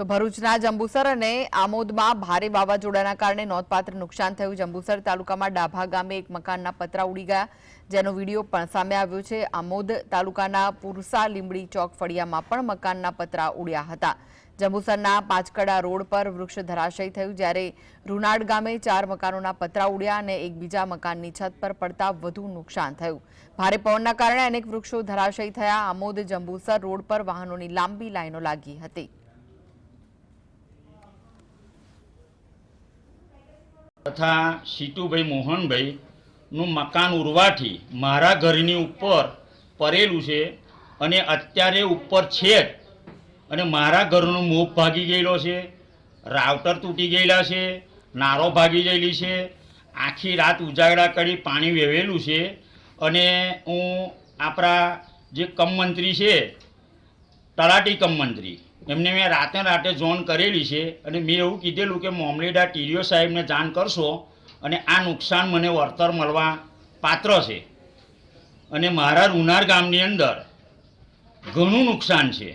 તો ભરૂચના જંબુસર અને આમોદમાં ભારે વાવાઝોડાના કારણે નોંધપાત્ર નુકસાન થયું। જંબુસર તાલુકામાં ડાભા ગામે એક મકાનના પતરા ઉડી ગયા, જેનો વિડીયો પણ સામે આવ્યો છે। આમોદ તાલુકાના પુરસા લીંબડી ચોક ફળિયામાં પણ મકાનના પતરા ઉડ્યા હતા। જંબુસરના પાંચકડા રોડ પર વૃક્ષ ધરાશયી થયું, જ્યારે રૂનાડ ગામે 4 મકાનોના પતરા ઉડ્યા અને એક બીજા મકાનની છત પર પડતા વધુ નુકસાન થયું। ભારે પવનના કારણે અનેક વૃક્ષો ધરાશયી થયા। આમોદ જંબુસર રોડ પર વાહનોની લાંબી લાઈનો લાગી હતી। तथा सीटूभाई मोहनभाई નું મકાન ઉરવાથી મારા ઘરની ઉપર પડેલું છે અને અત્યારે ઉપર છે અને મારા ઘરનો મોપ ભાગી ગયેલો છે, રાઉટર તૂટી ગયેલા છે, નારો ભાગી ગયેલી છે। આખી રાત ઉજાગરા કરી પાણી વહેલું છે અને હું આપણા જે કમ મંત્રી છે, તલાટી કમ મંત્રી, એમને મેં રાતે જોન કરેલી છે અને મેં એવું કીધેલું કે મામલેદાર ટીડીઓ સાહેબને જાણ કરશો અને આ નુકસાન મને વળતર મળવા પાત્ર છે। અને મારા રૂનાર ગામની અંદર ઘણું નુકસાન છે।